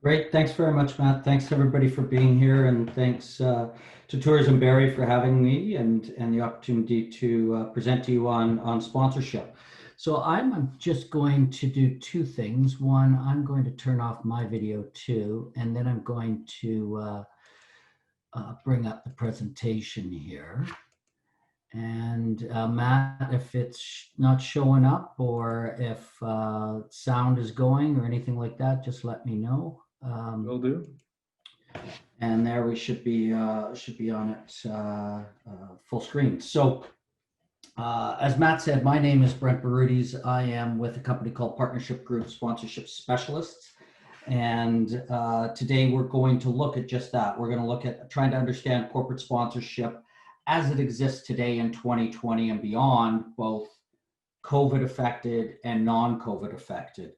Great. Thanks very much, Matt. Thanks everybody for being here, and thanks to Tourism Barrie for having me and the opportunity to present to you on sponsorship. So I'm just going to do two things. One, I'm going to turn off my video too, and then I'm going to bring up the presentation here. And Matt, if it's not showing up or if sound is going or anything like that, just let me know. Will do. And there we should be on it full screen. So as Matt said, my name is Brent Barutes. I am with a company called Partnership Group Sponsorship Specialists. And today we're going to look at just that. We're going to look at trying to understand corporate sponsorship as it exists today in 2020 and beyond, both COVID affected and non-COVID affected.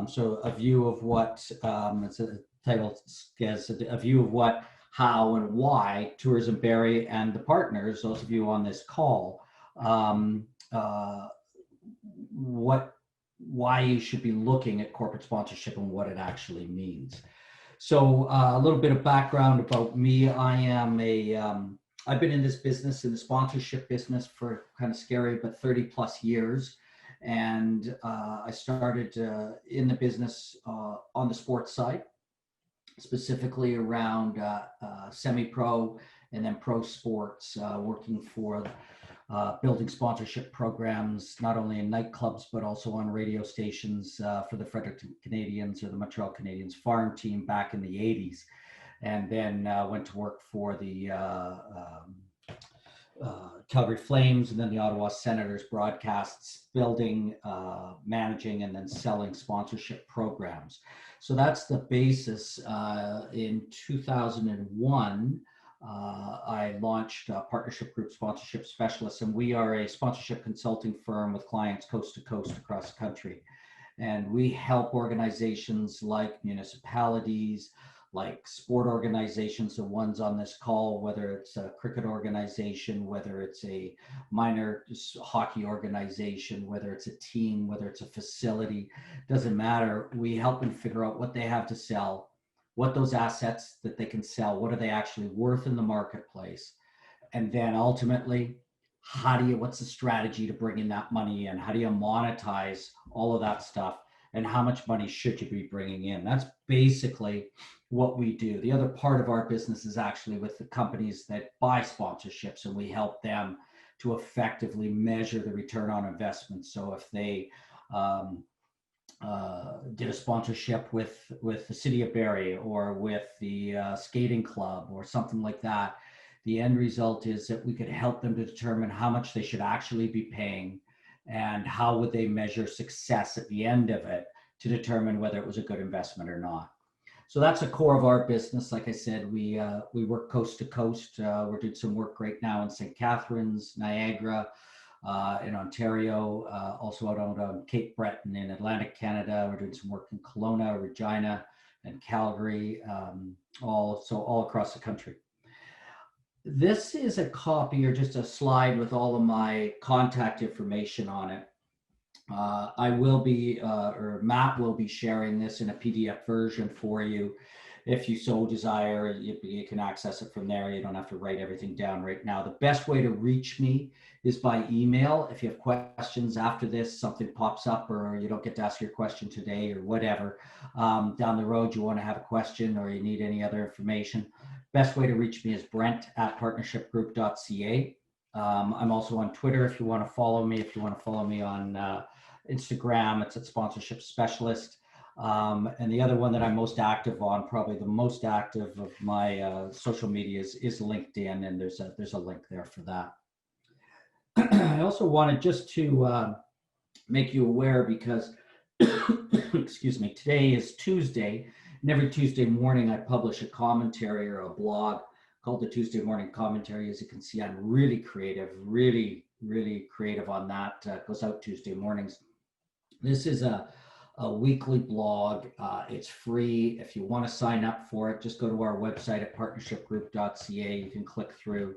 So a view of what, it's a title as a view of what, how, and why Tourism Barrie and the partners, those of you on this call, why you should be looking at corporate sponsorship and what it actually means. So a little bit of background about me. I am I've been in this business, in the sponsorship business, for kind of scary, but 30 plus years. And I started in the business on the sports side, specifically around semi-pro and then pro sports, working for building sponsorship programs, not only in nightclubs, but also on radio stations for the Fredericton Canadians or the Montreal Canadiens farm team back in the 80s. And then went to work for the Calgary Flames and then the Ottawa Senators broadcasts, building, managing, and then selling sponsorship programs. So that's the basis. In 2001, I launched Partnership Group Sponsorship Specialists, and we are a sponsorship consulting firm with clients coast to coast across the country. And we help organizations like municipalities, like sport organizations, the ones on this call, whether it's a cricket organization, whether it's a minor hockey organization, whether it's a team, whether it's a facility, doesn't matter. We help them figure out what they have to sell, what those assets that they can sell, what are they actually worth in the marketplace? And then ultimately, what's the strategy to bring in that money in? How do you monetize all of that stuff? And how much money should you be bringing in? That's basically what we do. The other part of our business is actually with the companies that buy sponsorships, and we help them to effectively measure the return on investment. So if they did a sponsorship with the city of Barrie or with the skating club or something like that, the end result is that we could help them to determine how much they should actually be paying and how would they measure success at the end of it to determine whether it was a good investment or not. So that's a core of our business. Like I said, we work coast to coast. We're doing some work right now in St. Catharines, Niagara, in Ontario, also out on Cape Breton in Atlantic Canada. We're doing some work in Kelowna, Regina, and Calgary, all across the country. This is a copy or just a slide with all of my contact information on it. I will be, or Matt will be sharing this in a PDF version for you. If you so desire, you can access it from there. You don't have to write everything down right now. The best way to reach me is by email. If you have questions after this, something pops up or you don't get to ask your question today or whatever, down the road you want to have a question or you need any other information, best way to reach me is brent@partnershipgroup.ca. I'm also on Twitter if you want to follow me. If you want to follow me on Instagram, it's at Sponsorship Specialist. And the other one that I'm most active on, probably the most active of my social media is LinkedIn, and there's a link there for that. I also wanted just to make you aware because, excuse me, today is Tuesday, and every Tuesday morning I publish a commentary or a blog called the Tuesday Morning Commentary. As you can see, I'm really creative, really creative on that. It goes out Tuesday mornings. This is a weekly blog. It's free. If you want to sign up for it, just go to our website at partnershipgroup.ca. You can click through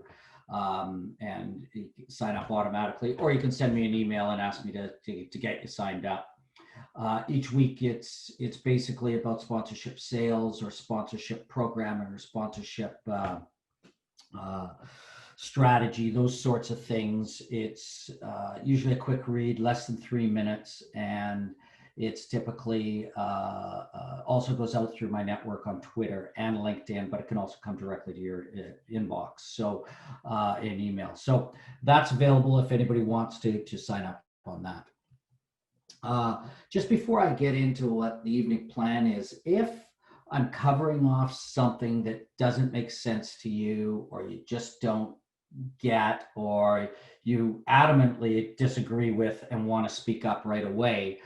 and you can sign up automatically, or you can send me an email and ask me to get you signed up. Each week, it's basically about sponsorship sales or sponsorship programming or sponsorship uh, strategy, those sorts of things. It's usually a quick read, less than 3 minutes, and it's typically also goes out through my network on Twitter and LinkedIn, but it can also come directly to your inbox, so in email. So that's available if anybody wants to sign up on that. Just before I get into what the evening plan is, if I'm covering off something that doesn't make sense to you, or you just don't get, or you adamantly disagree with and want to speak up right away,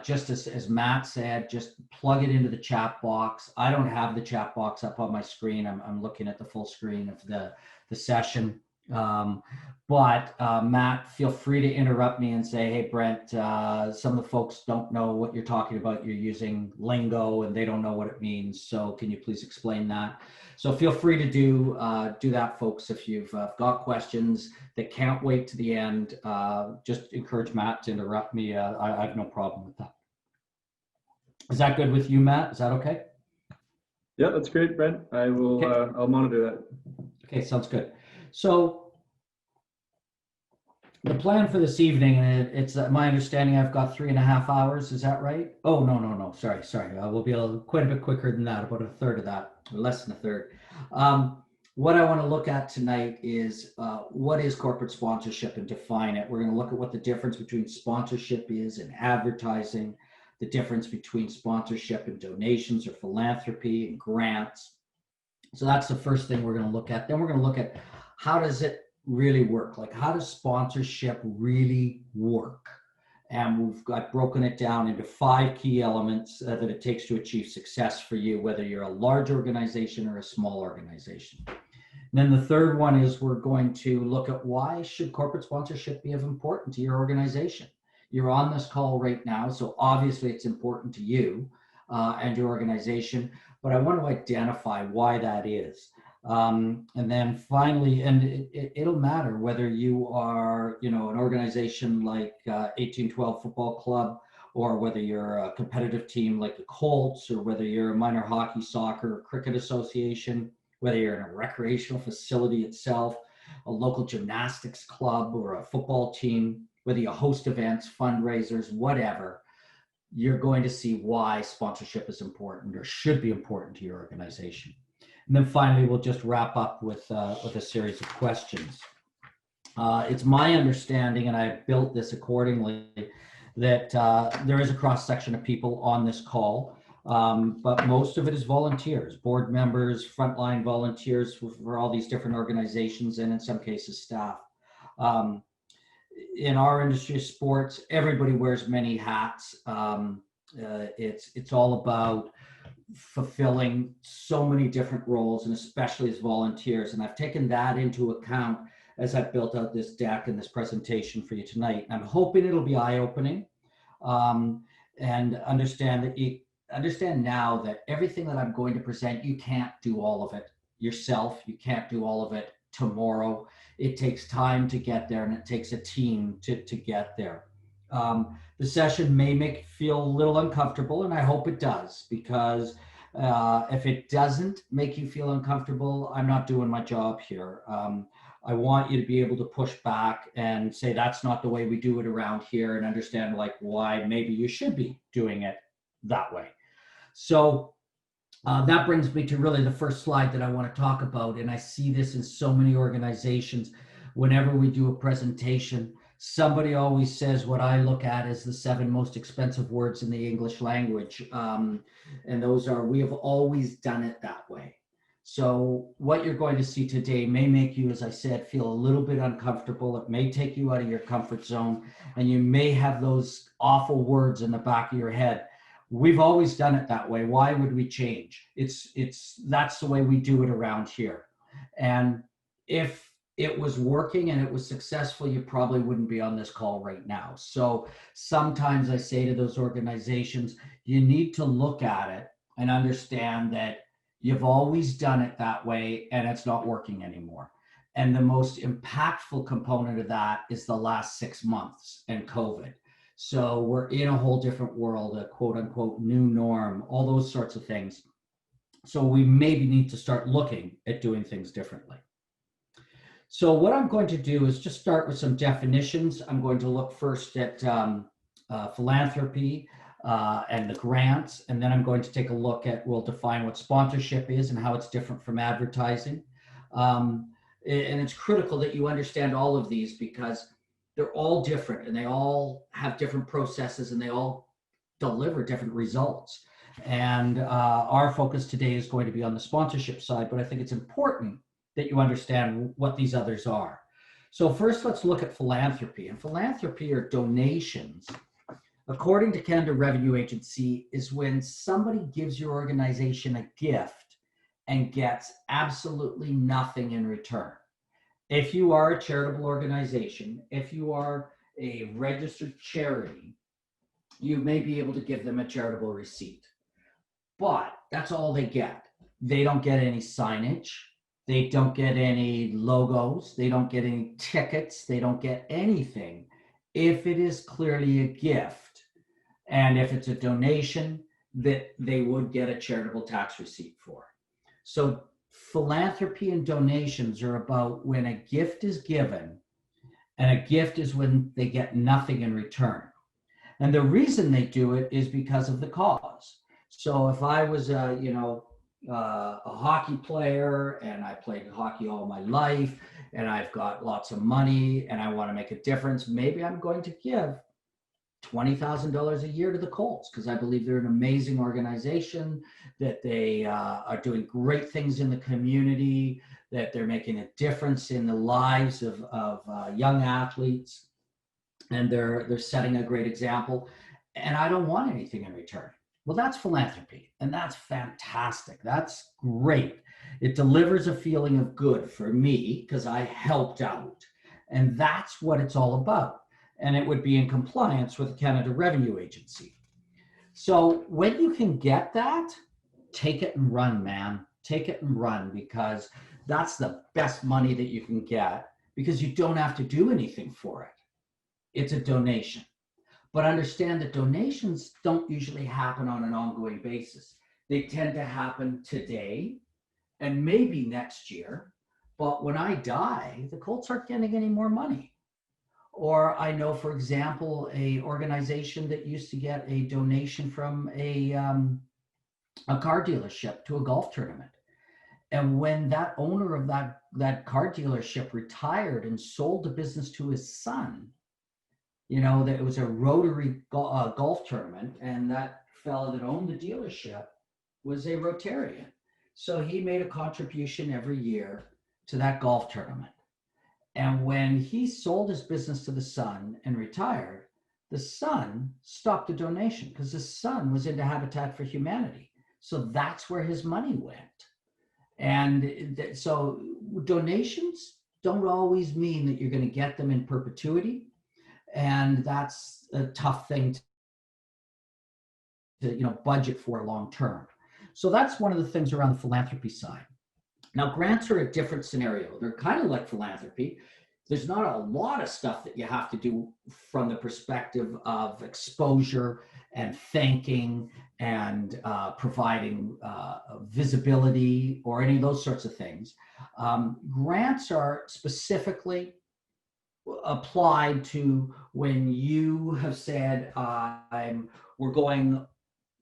just as Matt said, just plug it into the chat box. I don't have the chat box up on my screen. I'm looking at the full screen of the session. But Matt, feel free to interrupt me and say, hey, Brent, some of the folks don't know what you're talking about. You're using lingo and they don't know what it means. So can you please explain that? So feel free to do that, folks. If you've got questions that can't wait to the end, just encourage Matt to interrupt me. I have no problem with that. Is that good with you, Matt? Is that okay? Yeah, that's great, Brent. I will. Okay. I'll monitor that. Okay, sounds good. So the plan for this evening, it's my understanding I've got 3.5 hours. Is that right? Oh, no. Sorry. We'll be quite a bit quicker than that, about a third of that, or less than a third. What I want to look at tonight is what is corporate sponsorship and define it. We're going to look at what the difference between sponsorship is and advertising, the difference between sponsorship and donations or philanthropy and grants. So that's the first thing we're going to look at. Then we're going to look at how does it really work? Like, how does sponsorship really work? And we've got broken it down into 5 key elements that it takes to achieve success for you, whether you're a large organization or a small organization. And then the third one is we're going to look at why should corporate sponsorship be of importance to your organization? You're on this call right now, so obviously it's important to you and your organization, but I want to identify why that is. And then finally, and it'll matter whether you are, an organization like 1812 Football Club, or whether you're a competitive team like the Colts, or whether you're a minor hockey, soccer, or cricket association, whether you're in a recreational facility itself, a local gymnastics club, or a football team, whether you host events, fundraisers, whatever, you're going to see why sponsorship is important or should be important to your organization. And then finally, we'll just wrap up with a series of questions. It's my understanding, and I built this accordingly, that there is a cross-section of people on this call, but most of it is volunteers, board members, frontline volunteers for all these different organizations, and in some cases, staff. In our industry of sports, everybody wears many hats. It's all about fulfilling so many different roles, and especially as volunteers. And I've taken that into account as I've built out this deck and this presentation for you tonight. And I'm hoping it'll be eye-opening, and understand now that everything that I'm going to present, you can't do all of it yourself. You can't do all of it tomorrow. It takes time to get there, and it takes a team to get there. The session may make you feel a little uncomfortable, and I hope it does, because if it doesn't make you feel uncomfortable, I'm not doing my job here. I want you to be able to push back and say, that's not the way we do it around here, and understand why maybe you should be doing it that way. So that brings me to really the first slide that I want to talk about. And I see this in so many organizations. Whenever we do a presentation, somebody always says what I look at as the 7 most expensive words in the English language. And those are, we have always done it that way. So what you're going to see today may make you, as I said, feel a little bit uncomfortable. It may take you out of your comfort zone, and you may have those awful words in the back of your head. We've always done it that way. Why would we change? That's the way we do it around here. And if it was working and it was successful, you probably wouldn't be on this call right now. So sometimes I say to those organizations, you need to look at it and understand that you've always done it that way and it's not working anymore. And the most impactful component of that is the last 6 months and COVID. So we're in a whole different world, a quote unquote new norm, all those sorts of things. So we maybe need to start looking at doing things differently. So what I'm going to do is just start with some definitions. I'm going to look first at philanthropy and the grants, and then I'm going to take a look at, we'll define what sponsorship is and how it's different from advertising. And it's critical that you understand all of these because they're all different and they all have different processes and they all deliver different results. And our focus today is going to be on the sponsorship side, but I think it's important that you understand what these others are. So first, let's look at philanthropy. And philanthropy are donations. According to Canada Revenue Agency, is when somebody gives your organization a gift and gets absolutely nothing in return. If you are a charitable organization, if you are a registered charity, you may be able to give them a charitable receipt. But that's all they get. They don't get any signage. They don't get any logos. They don't get any tickets. They don't get anything if it is clearly a gift. And if it's a donation that they would get a charitable tax receipt for. So philanthropy and donations are about when a gift is given, and a gift is when they get nothing in return. And the reason they do it is because of the cause. So if I was a hockey player and I played hockey all my life and I've got lots of money and I want to make a difference, maybe I'm going to give $20,000 a year to the Colts because I believe they're an amazing organization, that they are doing great things in the community, that they're making a difference in the lives of young athletes, and they're setting a great example, and I don't want anything in return. Well, that's philanthropy, and that's fantastic. That's great. It delivers a feeling of good for me because I helped out, and that's what it's all about. And it would be in compliance with the Canada Revenue Agency. So when you can get that, take it and run, man. Take it and run, because that's the best money that you can get because you don't have to do anything for it. It's a donation. But understand that donations don't usually happen on an ongoing basis. They tend to happen today and maybe next year. But when I die, the Colts aren't getting any more money. Or I know, for example, a organization that used to get a donation from a car dealership to a golf tournament. And when that owner of that car dealership retired and sold the business to his son, that it was a Rotary golf tournament, and that fellow that owned the dealership was a Rotarian. So he made a contribution every year to that golf tournament. And when he sold his business to the son and retired, the son stopped the donation because the son was into Habitat for Humanity. So that's where his money went. And so donations don't always mean that you're going to get them in perpetuity. And that's a tough thing to budget for long term. So that's one of the things around the philanthropy side. Now, grants are a different scenario. They're kind of like philanthropy. There's not a lot of stuff that you have to do from the perspective of exposure and thanking and providing visibility or any of those sorts of things. Grants are specifically applied to when you have said, we're going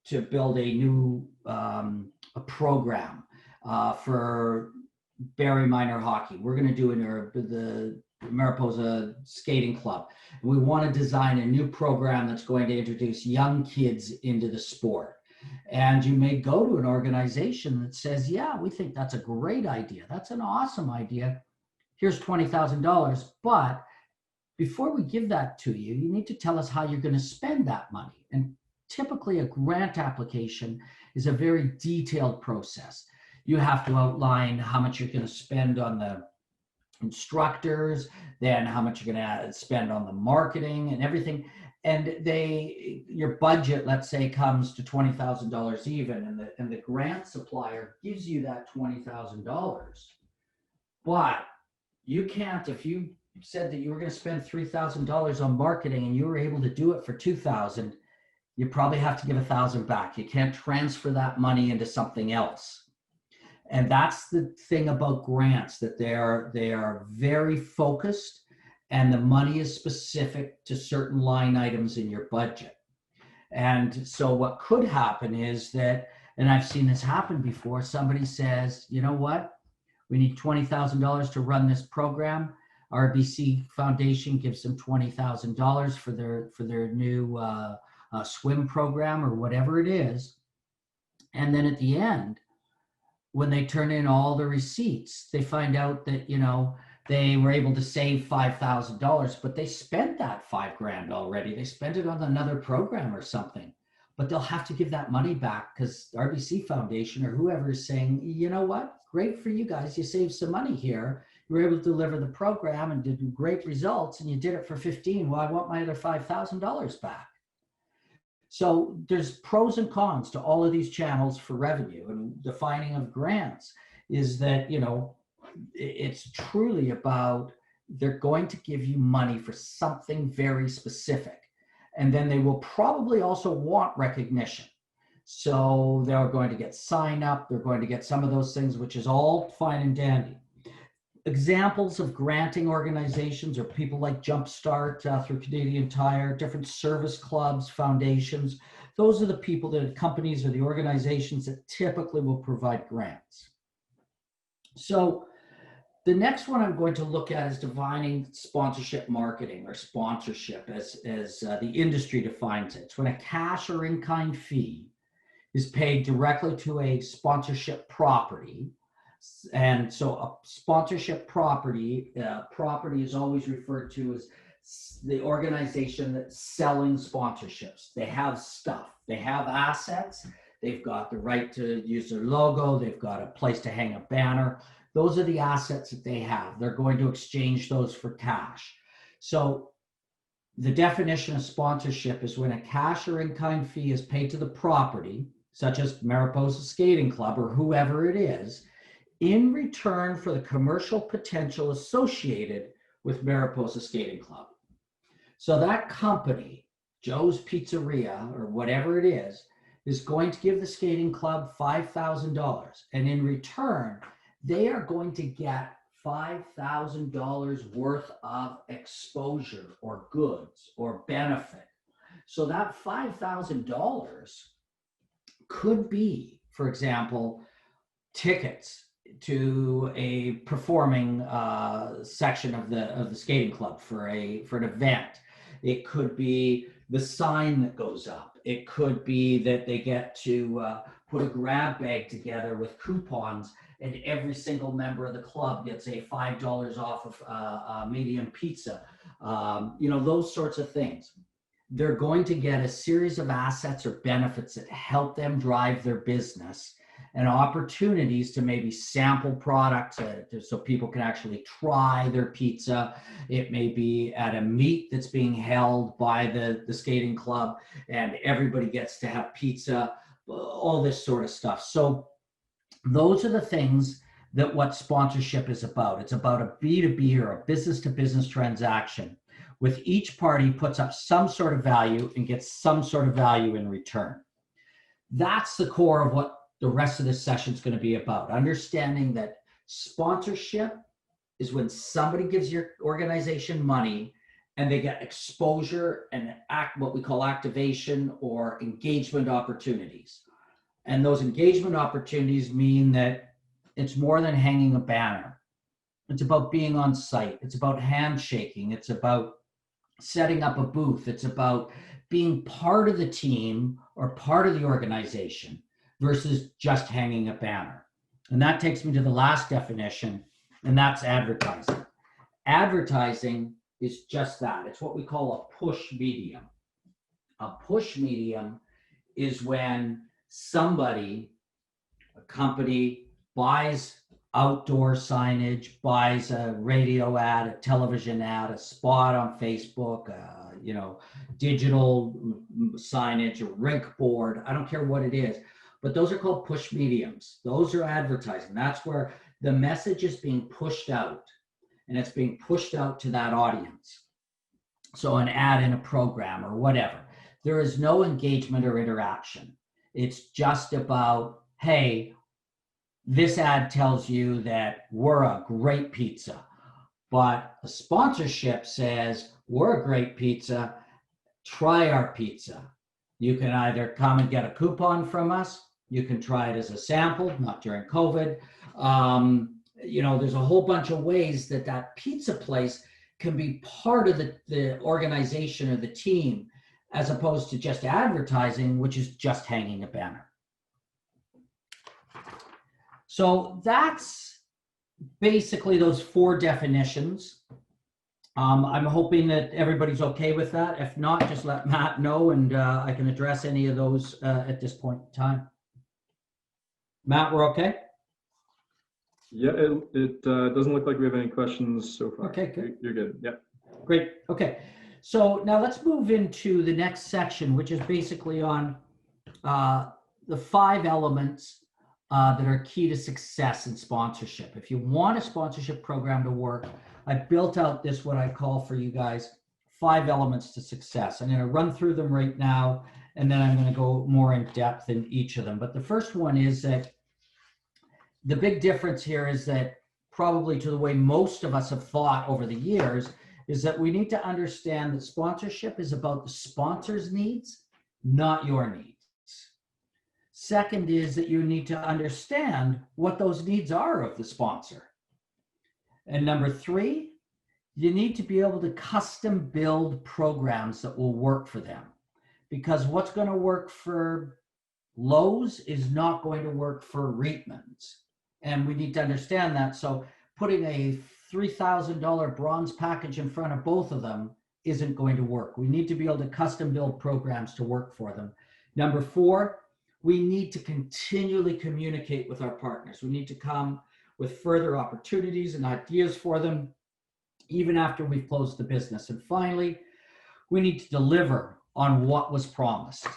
to build a new a program for Barrie minor hockey. We're going to do the Mariposa Skating Club. We want to design a new program that's going to introduce young kids into the sport. And you may go to an organization that says, yeah, we think that's a great idea. That's an awesome idea. Here's $20,000. But before we give that to you, you need to tell us how you're going to spend that money. And typically a grant application is a very detailed process. You have to outline how much you're going to spend on the instructors, then how much you're going to spend on the marketing and everything. And your budget, let's say, comes to $20,000 even, and the grant supplier gives you that $20,000. But you can't, if you said that you were going to spend $3,000 on marketing and you were able to do it for 2,000, you probably have to give 1,000 back. You can't transfer that money into something else. And that's the thing about grants, that they are very focused, and the money is specific to certain line items in your budget. And so what could happen is that, and I've seen this happen before, somebody says, you know what, we need $20,000 to run this program. RBC Foundation gives them $20,000 for their new swim program or whatever it is. And then at the end, when they turn in all the receipts, they find out that, they were able to save $5,000, but they spent that $5,000 already. They spent it on another program or something, but they'll have to give that money back because RBC Foundation or whoever is saying, you know what, great for you guys. You saved some money here. You were able to deliver the program and did great results, and you did it for 15. Well, I want my other $5,000 back. So there's pros and cons to all of these channels for revenue, and defining of grants is that, it's truly about, they're going to give you money for something very specific. And then they will probably also want recognition. So they're going to get sign up, they're going to get some of those things, which is all fine and dandy. Examples of granting organizations are people like Jumpstart through Canadian Tire, different service clubs, foundations. Those are the people, the companies or the organizations that typically will provide grants. So the next one I'm going to look at is defining sponsorship marketing, or sponsorship as the industry defines it. It's when a cash or in-kind fee is paid directly to a sponsorship property. And so a sponsorship property is always referred to as the organization that's selling sponsorships. They have stuff, they have assets, they've got the right to use their logo, they've got a place to hang a banner. Those are the assets that they have. They're going to exchange those for cash. So the definition of sponsorship is when a cash or in-kind fee is paid to the property, such as Mariposa Skating Club or whoever it is, in return for the commercial potential associated with Mariposa Skating Club. So that company, Joe's Pizzeria or whatever it is going to give the skating club $5,000. And in return, they are going to get $5,000 worth of exposure or goods or benefit. So that $5,000 could be, for example, tickets to a performing section of the skating club for an event. It could be the sign that goes up. It could be that they get to put a grab bag together with coupons, and every single member of the club gets a $5 off of a medium pizza. Those sorts of things. They're going to get a series of assets or benefits that help them drive their business, and opportunities to maybe sample products so people can actually try their pizza. It may be at a meet that's being held by the skating club, and everybody gets to have pizza, all this sort of stuff. So those are the things that what sponsorship is about. It's about a B2B or a business-to-business transaction with each party puts up some sort of value and gets some sort of value in return. That's the core of what the rest of this session is going to be about. Understanding that sponsorship is when somebody gives your organization money and they get exposure and what we call activation or engagement opportunities. And those engagement opportunities mean that it's more than hanging a banner. It's about being on site. It's about handshaking. It's about setting up a booth. It's about being part of the team or part of the organization versus just hanging a banner. And that takes me to the last definition, and that's advertising. Advertising is just that. It's what we call a push medium. A push medium is when somebody, a company, buys outdoor signage, buys a radio ad, a television ad, a spot on Facebook, digital signage, a rink board. I don't care what it is, but those are called push mediums. Those are advertising. That's where the message is being pushed out. and it's being pushed out to that audience. So an ad in a program or whatever. There is no engagement or interaction. It's just about, hey, this ad tells you that we're a great pizza, but a sponsorship says we're a great pizza, try our pizza. You can either come and get a coupon from us, you can try it as a sample, not during COVID. There's a whole bunch of ways that pizza place can be part of the organization or the team, as opposed to just advertising, which is just hanging a banner. So that's basically those 4 definitions. I'm hoping that everybody's okay with that. If not, just let Matt know, and I can address any of those at this point in time. Matt, we're okay? Yeah, it doesn't look like we have any questions so far. Okay, good. You're good. Yeah. Great. Okay. So now let's move into the next section, which is basically on the 5 elements that are key to success in sponsorship. If you want a sponsorship program to work, I built out this, what I call for you guys, 5 elements to success. I'm going to run through them right now, and then I'm going to go more in depth in each of them. But the first one is that the big difference here is that, probably to the way most of us have thought over the years, is that we need to understand that sponsorship is about the sponsor's needs, not your needs. Second is that you need to understand what those needs are of the sponsor. And number 3, you need to be able to custom build programs that will work for them. Because what's going to work for Lowe's is not going to work for Reitman's. And we need to understand that. So putting a $3,000 bronze package in front of both of them isn't going to work. We need to be able to custom build programs to work for them. Number 4, we need to continually communicate with our partners. We need to come with further opportunities and ideas for them, even after we've closed the business. And finally, we need to deliver on what was promised.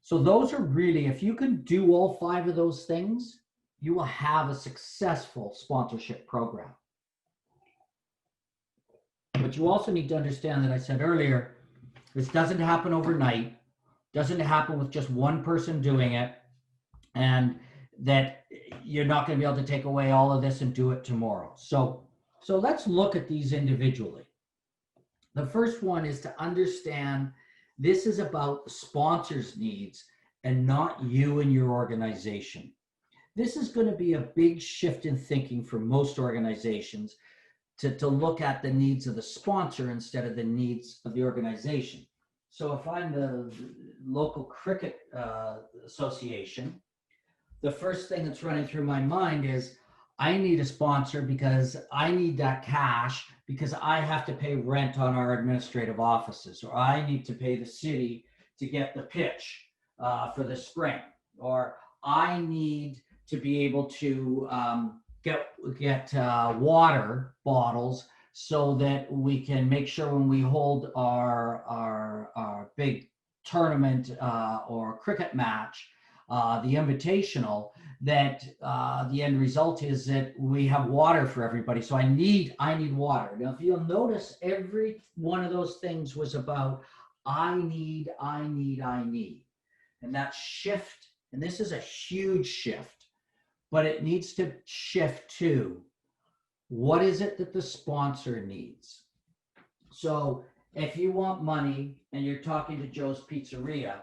So those are really, if you can do all 5 of those things, you will have a successful sponsorship program. But you also need to understand that I said earlier, this doesn't happen overnight, doesn't happen with just one person doing it, and that you're not going to be able to take away all of this and do it tomorrow. So let's look at these individually. The first one is to understand this is about the sponsor's needs and not you and your organization. This is going to be a big shift in thinking for most organizations to look at the needs of the sponsor instead of the needs of the organization. So if I'm the local cricket association, the first thing that's running through my mind is I need a sponsor because I need that cash because I have to pay rent on our administrative offices, or I need to pay the city to get the pitch for the spring, or I need to be able to get water bottles so that we can make sure when we hold our big tournament or cricket match, the invitational, that the end result is that we have water for everybody. So I need water. Now, if you'll notice, every one of those things was about I need. And that shift, and this is a huge shift, but it needs to shift to what is it that the sponsor needs? So if you want money and you're talking to Joe's Pizzeria,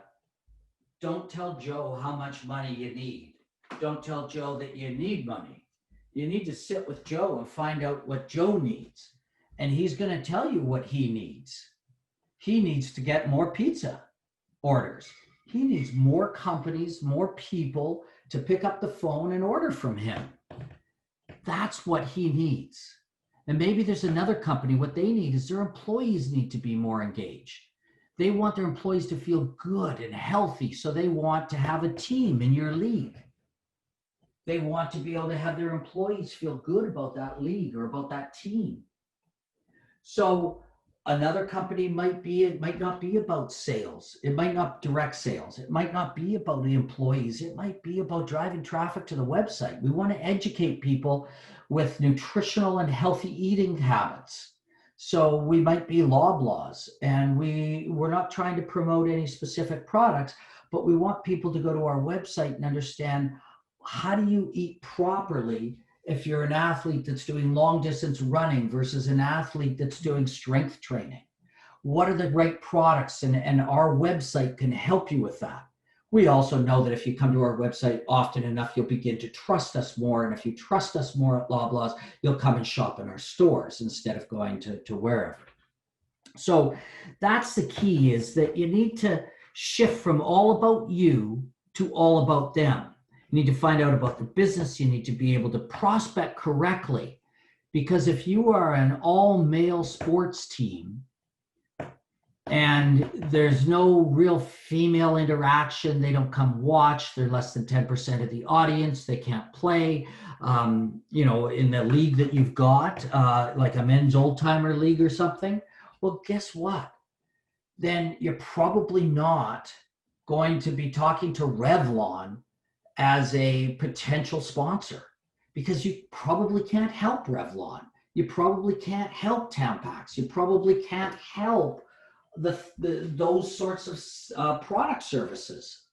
don't tell Joe how much money you need. Don't tell Joe that you need money. You need to sit with Joe and find out what Joe needs. And he's going to tell you what he needs. He needs to get more pizza orders. He needs more companies, more people to pick up the phone and order from him. That's what he needs. And maybe there's another company, what they need is their employees need to be more engaged. They want their employees to feel good and healthy, so they want to have a team in your league. They want to be able to have their employees feel good about that league or about that team. So Another company it might not be about sales. It might not direct sales. It might not be about the employees. It might be about driving traffic to the website. We want to educate people with nutritional and healthy eating habits. So we might be Loblaws, and we're not trying to promote any specific products, but we want people to go to our website and understand, how do you eat properly if you're an athlete that's doing long distance running versus an athlete that's doing strength training? What are the right products? And our website can help you with that. We also know that if you come to our website often enough, you'll begin to trust us more. And if you trust us more at Loblaws, you'll come and shop in our stores instead of going to wherever. So that's the key, is that you need to shift from all about you to all about them. You need to find out about the business. You need to be able to prospect correctly. Because if you are an all-male sports team and there's no real female interaction, they don't come watch, they're less than 10% of the audience, they can't play, in the league that you've got, like a men's old-timer league or something, well, guess what? Then you're probably not going to be talking to Revlon as a potential sponsor, because you probably can't help Revlon. You probably can't help Tampax. You probably can't help those sorts of product services.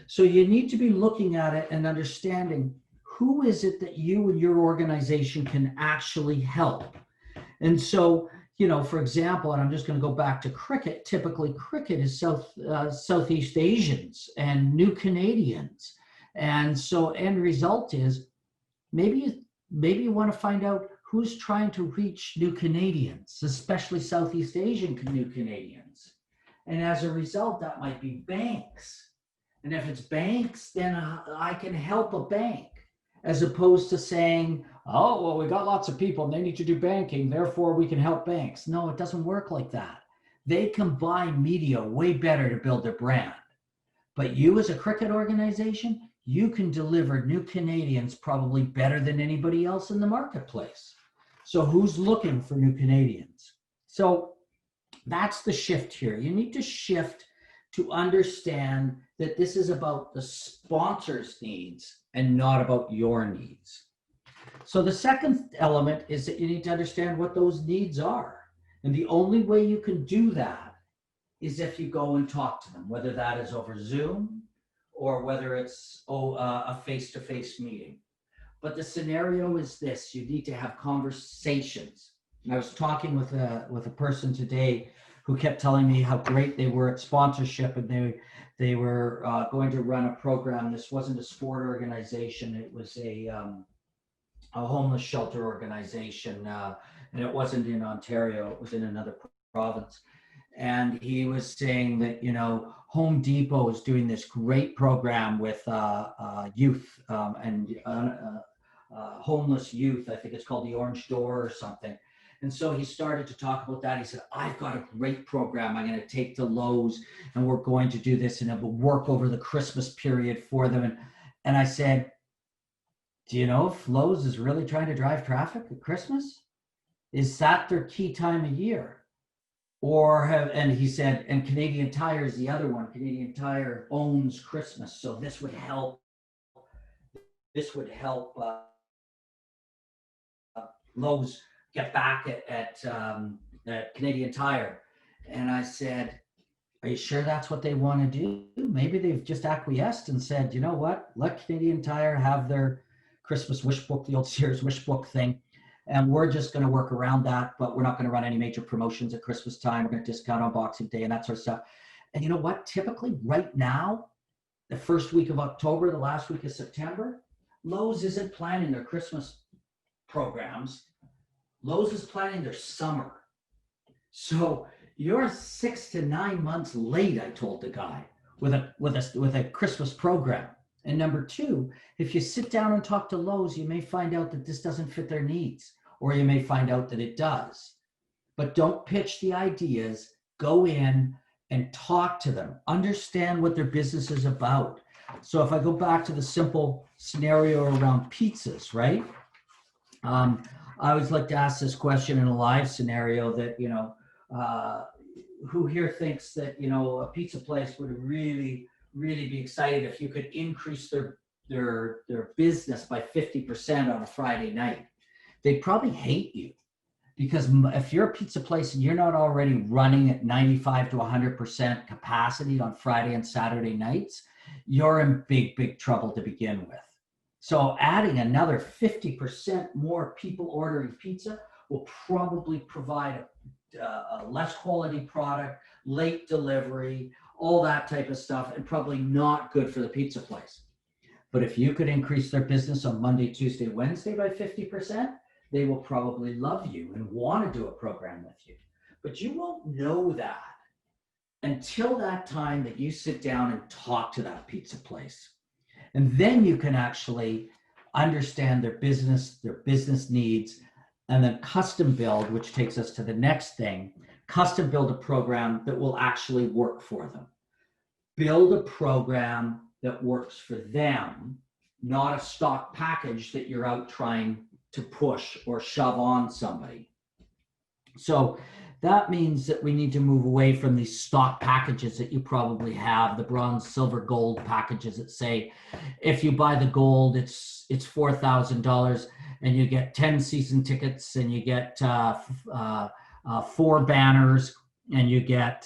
So you need to be looking at it and understanding, who is it that you and your organization can actually help? And so, for example, and I'm just going to go back to cricket. Typically, cricket is Southeast Asians and New Canadians. And so end result is, maybe you want to find out who's trying to reach New Canadians, especially Southeast Asian New Canadians. And as a result, that might be banks. And if it's banks, then I can help a bank, as opposed to saying, oh, well, we got lots of people and they need to do banking, therefore we can help banks. No, it doesn't work like that. They can buy media way better to build their brand. But you as a cricket organization, you can deliver New Canadians probably better than anybody else in the marketplace. So who's looking for New Canadians? So that's the shift here. You need to shift to understand that this is about the sponsor's needs and not about your needs. So the second element is that you need to understand what those needs are. And the only way you can do that is if you go and talk to them, whether that is over Zoom or whether it's a face-to-face meeting. But the scenario is this: you need to have conversations. And I was talking with a person today who kept telling me how great they were at sponsorship, and they were going to run a program. This wasn't a sport organization; it was a homeless shelter organization, and it wasn't in Ontario; it was in another province. And he was saying that, Home Depot is doing this great program with youth and homeless youth. I think it's called the Orange Door or something. And so he started to talk about that. He said, I've got a great program I'm going to take to Lowe's, and we're going to do this, and it will work over the Christmas period for them. And I said, do you know if Lowe's is really trying to drive traffic at Christmas? Is that their key time of year? And he said, and Canadian Tire is the other one. Canadian Tire owns Christmas, so this would help. Lowe's get back at Canadian Tire. And I said, are you sure that's what they want to do? Maybe they've just acquiesced and said, you know what? Let Canadian Tire have their Christmas wish book, the old Sears wish book thing. And we're just going to work around that, but we're not going to run any major promotions at Christmas time. We're going to discount on Boxing Day and that sort of stuff. And you know what? Typically right now, the first week of October, the last week of September, Lowe's isn't planning their Christmas programs. Lowe's is planning their summer. So you're 6 to 9 months late, I told the guy, with a Christmas program. And number two, if you sit down and talk to Lowe's, you may find out that this doesn't fit their needs, or you may find out that it does. But don't pitch the ideas. Go in and talk to them. Understand what their business is about. So if I go back to the simple scenario around pizzas, right? I always like to ask this question in a live scenario that, who here thinks that, you know, a pizza place would really, really be excited if you could increase their business by 50% on a Friday night? They'd probably hate you, because if you're a pizza place and you're not already running at 95 to 100% capacity on Friday and Saturday nights, you're in big, big trouble to begin with. So adding another 50% more people ordering pizza will probably provide a less quality product, late delivery, all that type of stuff, and probably not good for the pizza place. But if you could increase their business on Monday, Tuesday, Wednesday by 50%, they will probably love you and want to do a program with you. But you won't know that until that time that you sit down and talk to that pizza place. And then you can actually understand their business needs, and then custom build, which takes us to the next thing, custom build a program that will actually work for them. Build a program that works for them, not a stock package that you're out trying to push or shove on somebody. So that means that we need to move away from these stock packages that you probably have, the bronze, silver, gold packages that say, if you buy the gold, it's $4,000 and you get 10 season tickets and you get 4 banners and you get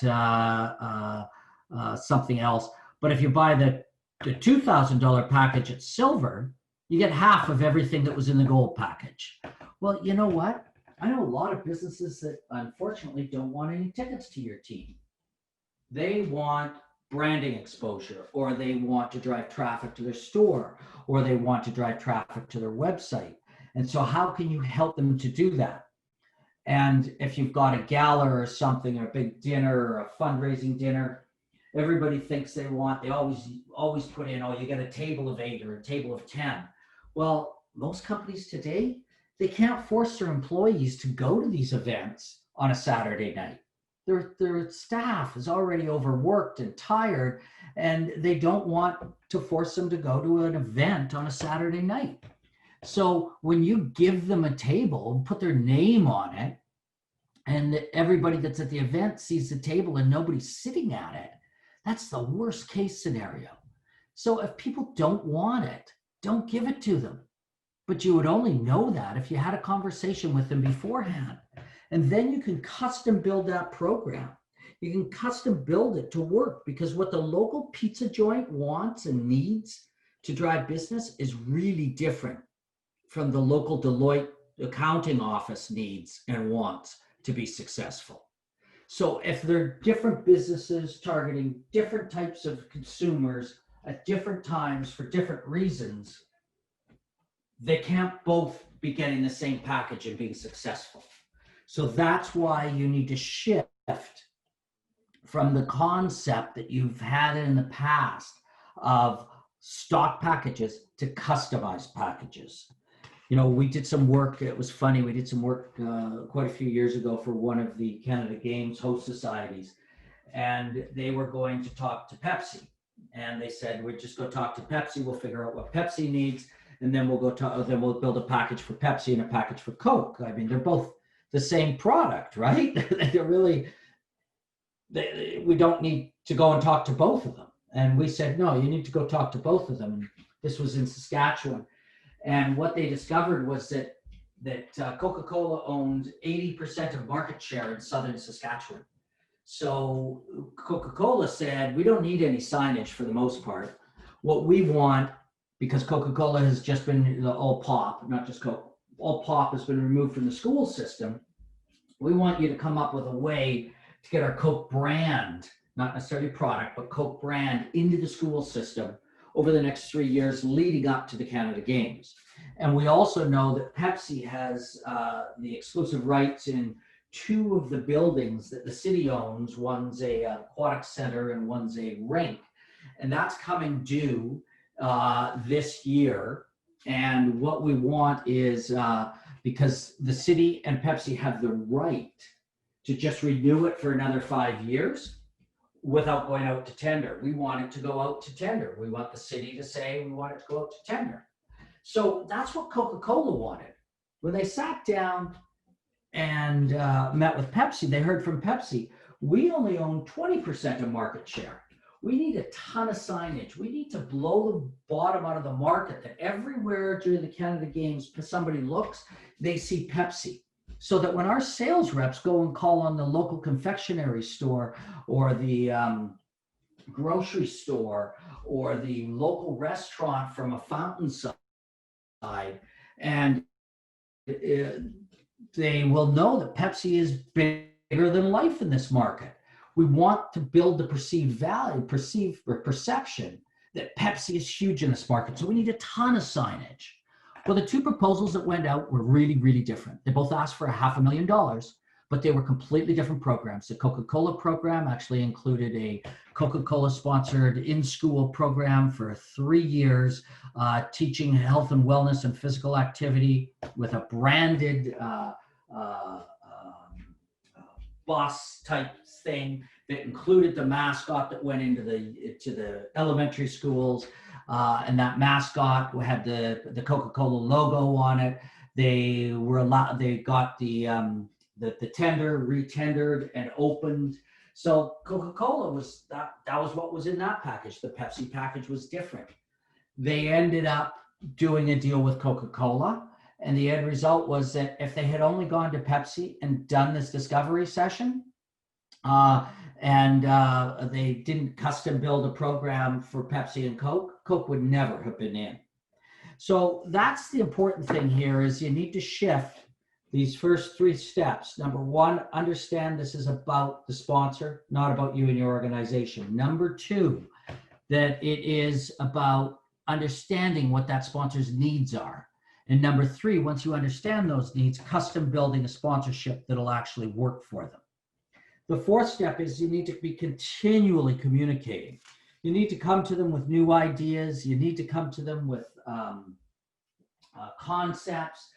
something else. But if you buy the $2,000 package at silver, you get half of everything that was in the gold package. Well, you know what? I know a lot of businesses that unfortunately don't want any tickets to your team. They want branding exposure, or they want to drive traffic to their store, or they want to drive traffic to their website. And so how can you help them to do that? And if you've got a gala or something, or a big dinner or a fundraising dinner, everybody thinks they always put in, oh, you get a table of 8 or a table of 10. Well, most companies today, they can't force their employees to go to these events on a Saturday night. Their staff is already overworked and tired, and they don't want to force them to go to an event on a Saturday night. So when you give them a table and put their name on it, and everybody that's at the event sees the table and nobody's sitting at it, that's the worst case scenario. So if people don't want it, don't give it to them. But you would only know that if you had a conversation with them beforehand. And then you can custom build that program. You can custom build it to work, because what the local pizza joint wants and needs to drive business is really different from the local Deloitte accounting office needs and wants to be successful. So if they're different businesses targeting different types of consumers at different times for different reasons, they can't both be getting the same package and being successful. So that's why you need to shift from the concept that you've had in the past of stock packages to customized packages. You know, we did some work, it was funny, we did some work quite a few years ago for one of the Canada Games host societies, and they were going to talk to Pepsi. And they said, we'll just go talk to Pepsi, we'll figure out what Pepsi needs, and then then we'll build a package for Pepsi and a package for Coke. I mean, they're both the same product, right? They're really, we don't need to go and talk to both of them. And we said, no, you need to go talk to both of them. And this was in Saskatchewan. And what they discovered was that Coca-Cola owned 80% of market share in southern Saskatchewan. So Coca-Cola said, we don't need any signage for the most part. What we want, because Coca-Cola has just been all pop, not just Coke, all pop has been removed from the school system. We want you to come up with a way to get our Coke brand, not necessarily product, but Coke brand into the school system over the next 3 years leading up to the Canada Games. And we also know that Pepsi has the exclusive rights in 2 of the buildings that the city owns. One's a aquatic center and one's a rink. And that's coming due this year. And what we want is, because the city and Pepsi have the right to just renew it for another 5 years without going out to tender. We want it to go out to tender. We want the city to say we want it to go out to tender. So that's what Coca-Cola wanted. When they sat down and met with Pepsi, they heard from Pepsi, we only own 20% of market share. We need a ton of signage. We need to blow the bottom out of the market, that everywhere during the Canada Games somebody looks, they see Pepsi. So that when our sales reps go and call on the local confectionery store or the grocery store or the local restaurant from a fountain side, and they will know that Pepsi is bigger than life in this market. We want to build the perceived value, perception that Pepsi is huge in this market. So we need a ton of signage. Well, the two proposals that went out were really, really different. They both asked for $500,000, but they were completely different programs. The Coca-Cola program actually included a Coca-Cola sponsored in-school program for 3 years, teaching health and wellness and physical activity with a branded bus type thing that included the mascot that went into the elementary schools, and that mascot had the Coca-Cola logo on it. They got the tender retendered and opened. So Coca-Cola was that was what was in that package. The Pepsi package was different. They ended up doing a deal with Coca-Cola, and the end result was that if they had only gone to Pepsi and done this discovery session, and they didn't custom build a program for Pepsi and Coke, Coke would never have been in. So that's the important thing here, is you need to shift these first 3 steps. Number 1, understand this is about the sponsor, not about you and your organization. Number 2, that it is about understanding what that sponsor's needs are. And number 3, once you understand those needs, custom building a sponsorship that'll actually work for them. The 4th step is you need to be continually communicating. You need to come to them with new ideas. You need to come to them with concepts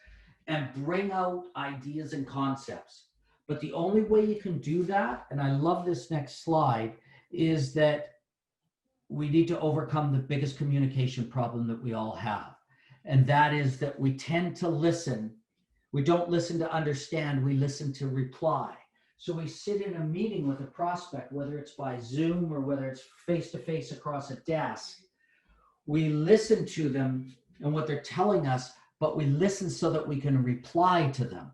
and bring out ideas and concepts. But the only way you can do that, and I love this next slide, is that we need to overcome the biggest communication problem that we all have. And that is that we tend to listen. We don't listen to understand, we listen to reply. So we sit in a meeting with a prospect, whether it's by Zoom or whether it's face-to-face across a desk. We listen to them and what they're telling us, but we listen so that we can reply to them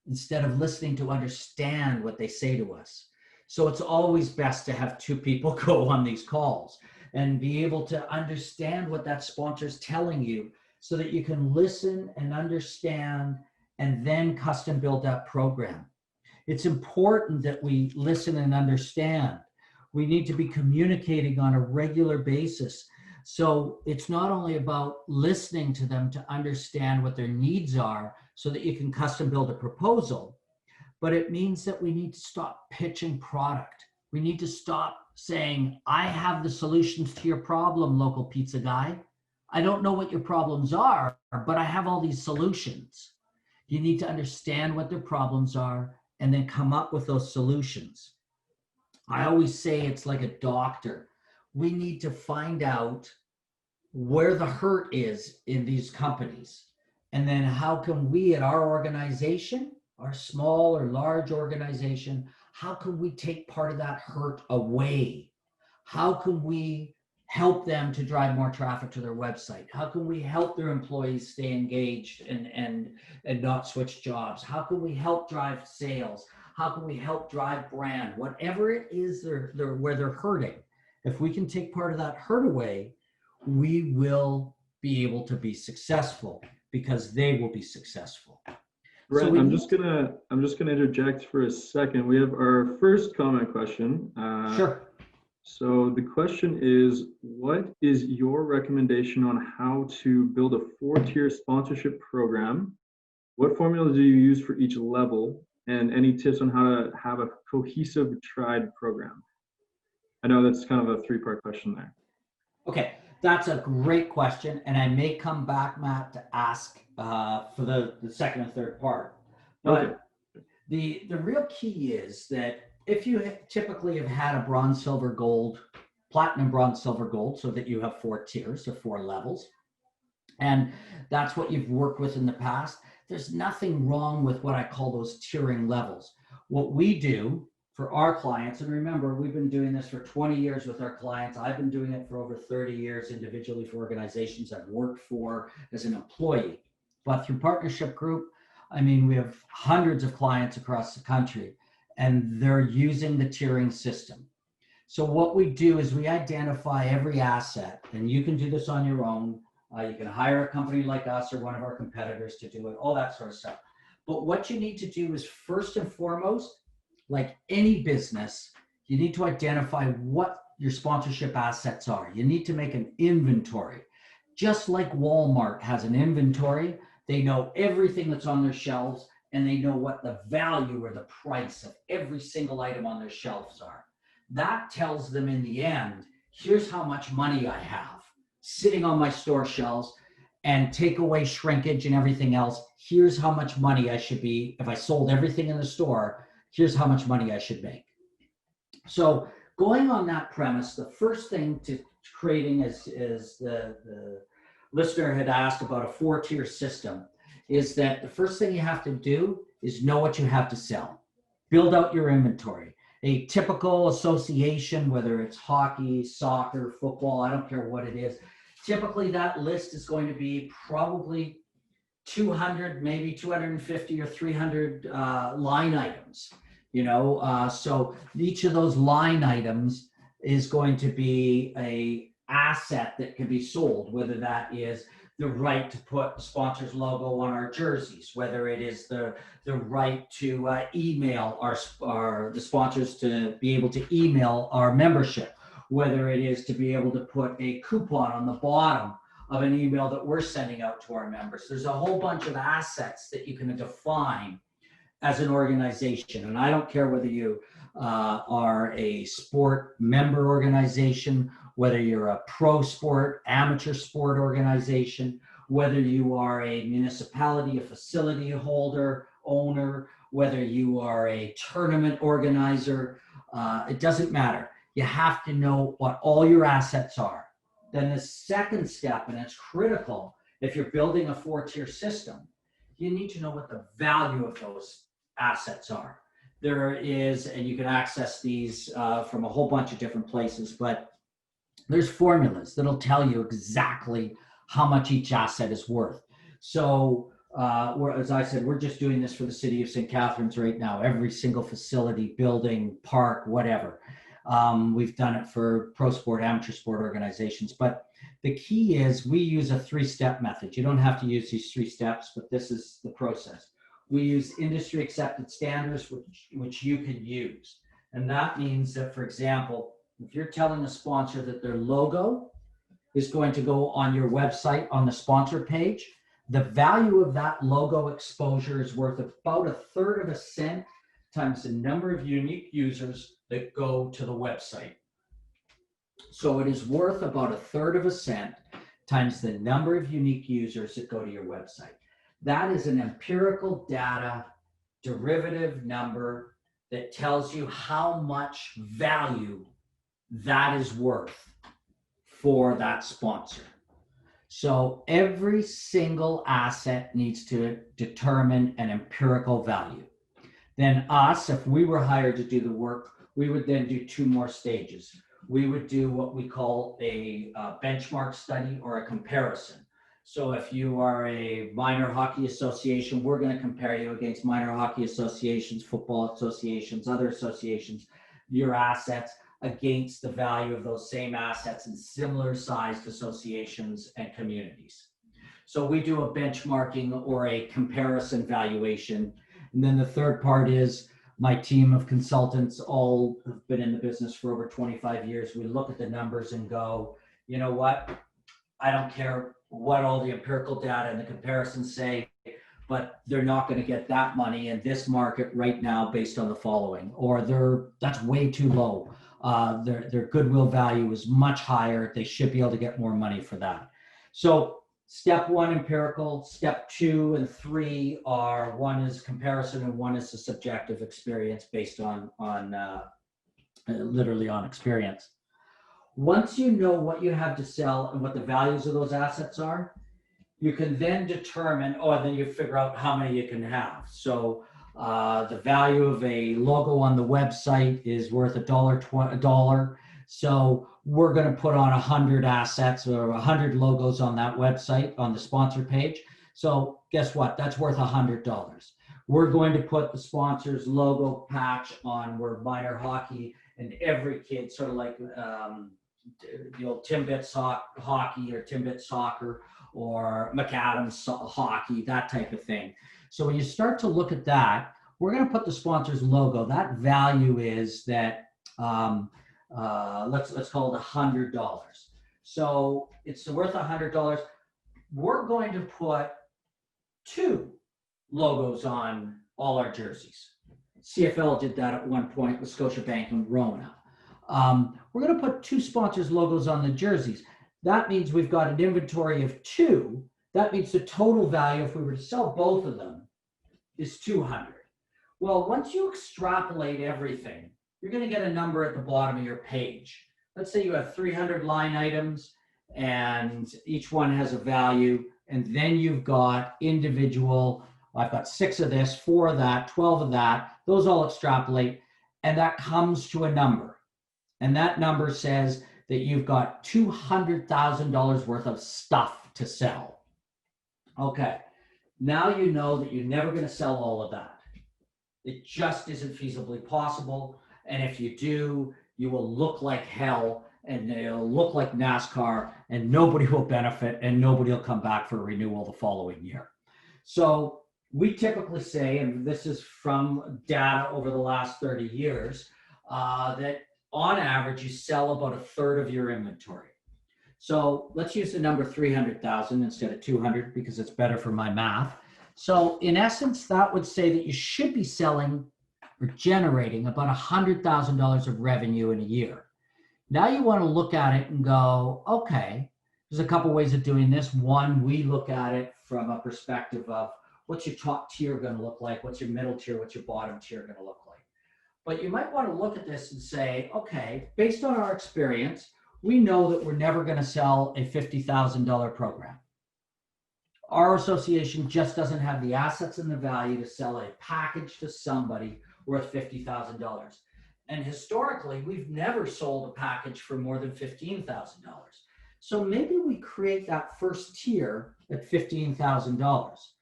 instead of listening to understand what they say to us. So it's always best to have 2 people go on these calls and be able to understand what that sponsor is telling you so that you can listen and understand and then custom build that program. It's important that we listen and understand. We need to be communicating on a regular basis. So it's not only about listening to them to understand what their needs are so that you can custom build a proposal, but it means that we need to stop pitching product. We need to stop saying, I have the solutions to your problem, local pizza guy. I don't know what your problems are, but I have all these solutions. You need to understand what their problems are and then come up with those solutions. I always say it's like a doctor. We need to find out where the hurt is in these companies. And then how can we at our organization, our small or large organization, how can we take part of that hurt away? How can we help them to drive more traffic to their website? How can we help their employees stay engaged and not switch jobs? How can we help drive sales? How can we help drive brand? Whatever it is where they're hurting, if we can take part of that hurt away, we will be able to be successful because they will be successful. Right. So I'm just gonna interject for a second. We have our first comment question. Sure. So the question is, what is your recommendation on how to build a 4-tier sponsorship program? What formula do you use for each level? And any tips on how to have a cohesive tried program? I know that's kind of a 3-part question there. Okay, that's a great question. And I may come back, Matt, to ask for the second and third part. But Okay. The real key is that if you typically have had a bronze, silver, gold, platinum, bronze, silver, gold, so that you have 4 tiers or 4 levels, and that's what you've worked with in the past, there's nothing wrong with what I call those tiering levels. What we do for our clients, and remember, we've been doing this for 20 years with our clients. I've been doing it for over 30 years individually for organizations I've worked for as an employee. But through Partnership Group, I mean, we have hundreds of clients across the country, and they're using the tiering system. So what we do is we identify every asset, and you can do this on your own. You can hire a company like us or one of our competitors to do it, all that sort of stuff. But what you need to do is first and foremost, like any business, you need to identify what your sponsorship assets are. You need to make an inventory. Just like Walmart has an inventory, they know everything that's on their shelves and they know what the value or the price of every single item on their shelves are. That tells them in the end, here's how much money I have sitting on my store shelves, and take away shrinkage and everything else. Here's how much money I should be, if I sold everything in the store, here's how much money I should make. So going on that premise, the first thing to creating is the listener had asked about a 4-tier system, is that the first thing you have to do is know what you have to sell. Build out your inventory. A typical association, whether it's hockey, soccer, football, I don't care what it is, typically that list is going to be probably 200, maybe 250 or 300 line items. So each of those line items is going to be a asset that can be sold, whether that is the right to put the sponsor's logo on our jerseys, whether it is the right to email the sponsors, to be able to email our membership, whether it is to be able to put a coupon on the bottom of an email that we're sending out to our members. There's a whole bunch of assets that you can define as an organization. And I don't care whether you are a sport member organization, whether you're a pro sport, amateur sport organization, whether you are a municipality, a facility holder, owner, whether you are a tournament organizer, it doesn't matter. You have to know what all your assets are. Then the second step, and it's critical if you're building a 4-tier system, you need to know what the value of those assets are. There is, and you can access these from a whole bunch of different places, but there's formulas that'll tell you exactly how much each asset is worth. So as I said, we're just doing this for the city of St. Catharines right now. Every single facility, building, park, whatever. We've done it for pro sport, amateur sport organizations. But the key is we use a 3-step method. You don't have to use these 3 steps, but this is the process. We use industry accepted standards, which you can use. And that means that, for example, if you're telling a sponsor that their logo is going to go on your website on the sponsor page, the value of that logo exposure is worth about 1/3 of a cent times the number of unique users that go to the website. So it is worth about 1/3 of a cent times the number of unique users that go to your website. That is an empirical data derivative number that tells you how much value that is worth for that sponsor. So every single asset needs to determine an empirical value. Then us, if we were hired to do the work, we would then do 2 more stages. We would do what we call a benchmark study or a comparison. So if you are a minor hockey association, we're going to compare you against minor hockey associations, football associations, other associations, your assets against the value of those same assets in similar sized associations and communities. So we do a benchmarking or a comparison valuation. And then the third part is my team of consultants all have been in the business for over 25 years. We look at the numbers and go, you know what? I don't care what all the empirical data and the comparisons say, but they're not going to get that money in this market right now based on the following, or that's way too low. Their goodwill value is much higher. They should be able to get more money for that. So step 1, empirical. Step 2 and 3 are, one is comparison and one is the subjective experience based on literally on experience. Once you know what you have to sell and what the values of those assets are, You can then determine, or then you figure out how many you can have. So the value of a logo on the website is worth $1. So we're going to put on 100 assets or 100 logos on that website on the sponsor page. So guess what? That's worth $100. We're going to put the sponsor's logo patch on where minor hockey and every kid, sort of like the old Timbits hockey or Timbits soccer or McAdams hockey, that type of thing. So when you start to look at that, we're going to put the sponsor's logo. That value is that let's call it $100. So it's worth $100. We're going to put 2 logos on all our jerseys. CFL did that at one point with Scotiabank and Rona. We're going to put 2 sponsors' logos on the jerseys. That means we've got an inventory of 2. That means the total value, if we were to sell both of them, is 200. Well, once you extrapolate everything, you're going to get a number at the bottom of your page. Let's say you have 300 line items and each one has a value, and then you've got individual, I've got 6 of this, 4 of that, 12 of that, those all extrapolate, and that comes to a number. And that number says that you've got $200,000 worth of stuff to sell. Okay, now you know that you're never going to sell all of that. It just isn't feasibly possible. And if you do, you will look like hell and it'll look like NASCAR and nobody will benefit and nobody will come back for a renewal the following year. So we typically say, and this is from data over the last 30 years, that on average, you sell about 1/3 of your inventory. So let's use the number 300,000 instead of 200 because it's better for my math. So in essence, that would say that you should be selling or generating about $100,000 of revenue in a year. Now you want to look at it and go, okay, there's a couple ways of doing this. One, we look at it from a perspective of what's your top tier going to look like? What's your middle tier? What's your bottom tier going to look like? But you might want to look at this and say, okay, based on our experience, we know that we're never going to sell a $50,000 program. Our association just doesn't have the assets and the value to sell a package to somebody worth $50,000. And historically, we've never sold a package for more than $15,000. So maybe we create that first tier at $15,000.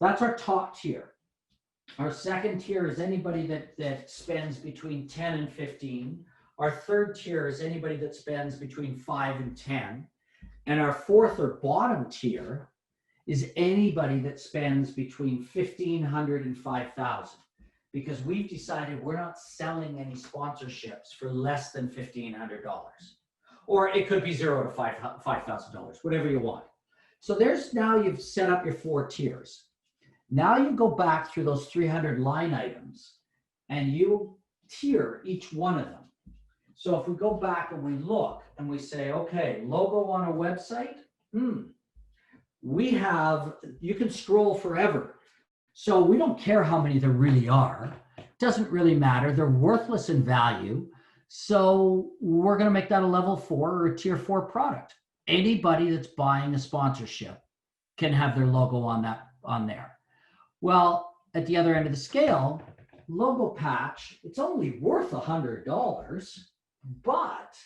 That's our top tier. Our second tier is anybody that spends between 10 and 15. Our third tier is anybody that spends between 5 and 10. And our fourth or bottom tier is anybody that spends between 1,500 and 5,000. Because we've decided we're not selling any sponsorships for less than $1,500. Or it could be $0 to $5,000, whatever you want. So there's now you've set up your 4 tiers. Now you go back through those 300 line items and you tier each one of them. So if we go back and we look and we say, okay, logo on a website, we have, you can scroll forever. So we don't care how many there really are. It doesn't really matter. They're worthless in value. So we're going to make that a level 4 or a tier 4 product. Anybody that's buying a sponsorship can have their logo on there. Well, at the other end of the scale, logo patch, it's only worth $100, but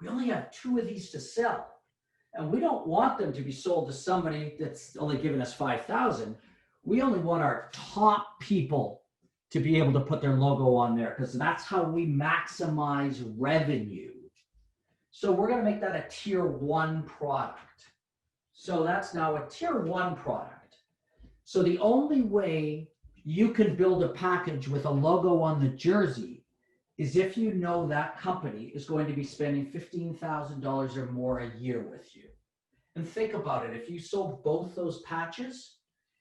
we only have 2 of these to sell. And we don't want them to be sold to somebody that's only giving us 5,000. We only want our top people to be able to put their logo on there because that's how we maximize revenue. So we're going to make that a tier 1 product. So that's now a tier 1 product. So the only way you can build a package with a logo on the jersey is if you know that company is going to be spending $15,000 or more a year with you. And think about it. If you sold both those patches,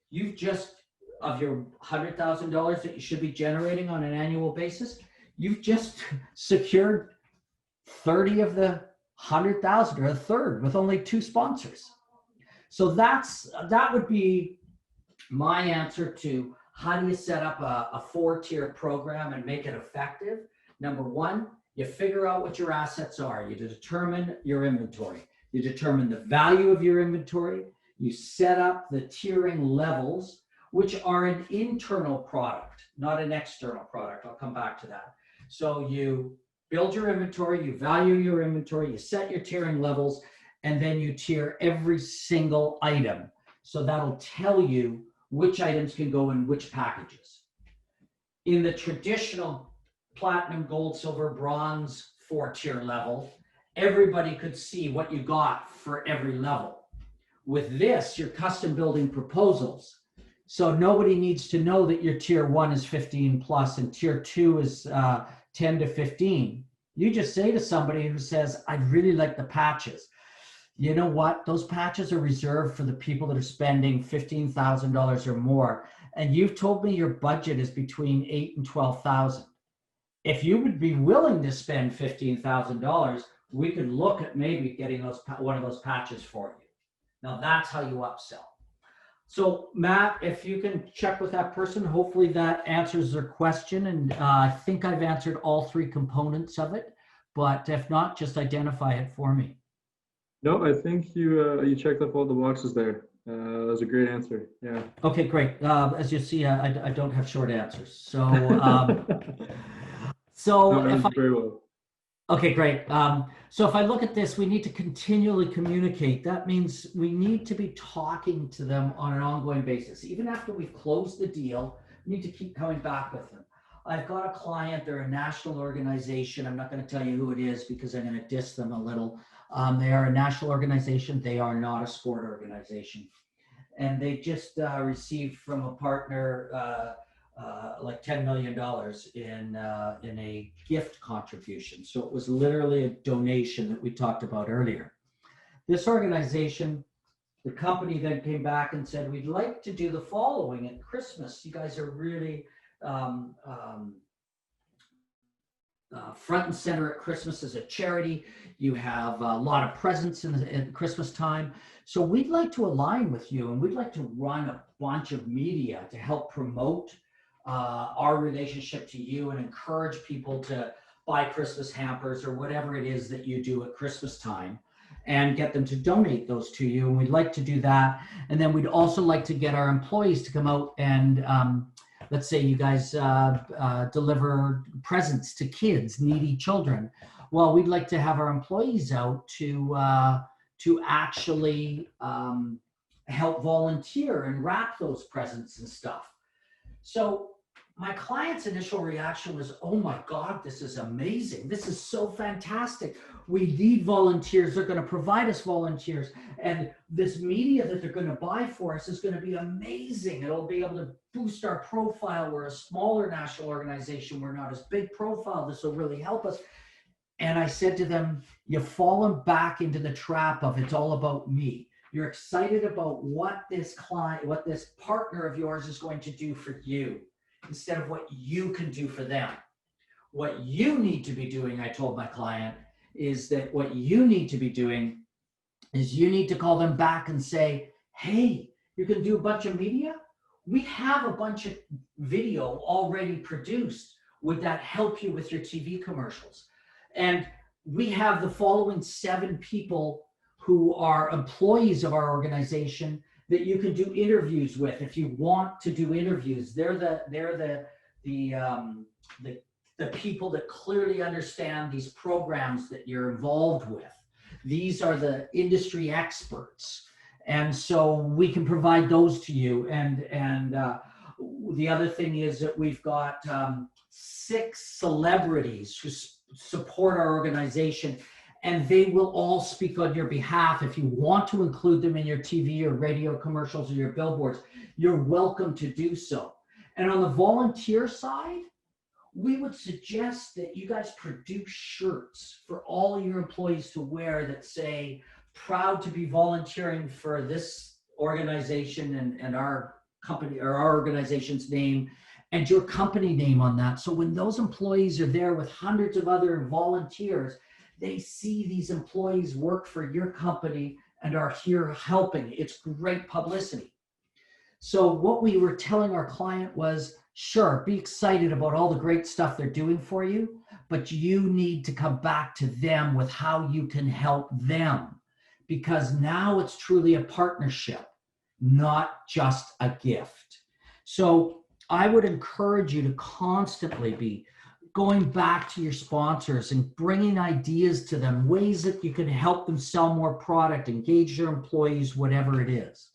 you've just, of your $100,000 that you should be generating on an annual basis, you've just secured 30 of the 100,000 or a third with only 2 sponsors. So that would be my answer to how do you set up a 4-tier program and make it effective. Number 1, you figure out what your assets are. You determine your inventory. You determine the value of your inventory. You set up the tiering levels, which are an internal product, not an external product. I'll come back to that. So you build your inventory, you value your inventory, you set your tiering levels, and then you tier every single item. So that'll tell you which items can go in which packages. In the traditional platinum, gold, silver, bronze 4-tier level, everybody could see what you got for every level. With this, you're custom building proposals. So nobody needs to know that your tier 1 is 15 plus and tier 2 is 10 to 15. You just say to somebody who says, I'd really like the patches. You know what? Those patches are reserved for the people that are spending $15,000 or more. And you've told me your budget is between $8,000 and $12,000. If you would be willing to spend $15,000, we could look at maybe getting one of those patches for you. Now that's how you upsell. So Matt, if you can check with that person, hopefully that answers their question. And I think I've answered all 3 components of it, but if not, just identify it for me. No, I think you checked off all the boxes there. That was a great answer. Yeah. Okay, great. As you see, I don't have short answers. So, no, if very well. Okay, great. So if I look at this, we need to continually communicate. That means we need to be talking to them on an ongoing basis. Even after we've closed the deal, we need to keep coming back with them. I've got a client, they're a national organization. I'm not going to tell you who it is because I'm going to diss them a little. They are a national organization. They are not a sport organization. And they just received from a partner like $10 million in a gift contribution. So it was literally a donation that we talked about earlier. This organization, the company then came back and said, we'd like to do the following at Christmas. You guys are really front and center at Christmas as a charity. You have a lot of presents at Christmas time. So we'd like to align with you and we'd like to run a bunch of media to help promote our relationship to you and encourage people to buy Christmas hampers or whatever it is that you do at Christmas time and get them to donate those to you. And we'd like to do that. And then we'd also like to get our employees to come out and let's say you guys deliver presents to kids, needy children. Well, we'd like to have our employees out to actually help volunteer and wrap those presents and stuff. So my client's initial reaction was, oh my God, this is amazing. This is so fantastic. We need volunteers. They're going to provide us volunteers. And this media that they're going to buy for us is going to be amazing. It'll be able to boost our profile. We're a smaller national organization. We're not as big profile. This will really help us. And I said to them, you've fallen back into the trap of it's all about me. You're excited about what this client, what this partner of yours is going to do for you instead of what you can do for them. What you need to be doing, I told my client, is that what you need to be doing is you need to call them back and say, hey, you can do a bunch of media? We have a bunch of video already produced. Would that help you with your TV commercials? And we have the following 7 people who are employees of our organization that you can do interviews with if you want to do interviews. They're the people that clearly understand these programs that you're involved with. These are the industry experts. And so we can provide those to you. And the other thing is that we've got 6 celebrities who support our organization, and they will all speak on your behalf. If you want to include them in your TV or radio commercials or your billboards, you're welcome to do so. And on the volunteer side, we would suggest that you guys produce shirts for all your employees to wear that say, proud to be volunteering for this organization and our company or our organization's name and your company name on that. So when those employees are there with hundreds of other volunteers, they see these employees work for your company and are here helping. It's great publicity. So what we were telling our client was, sure, be excited about all the great stuff they're doing for you, but you need to come back to them with how you can help them. because now it's truly a partnership, not just a gift. So I would encourage you to constantly be going back to your sponsors and bringing ideas to them, ways that you can help them sell more product, engage their employees, whatever it is.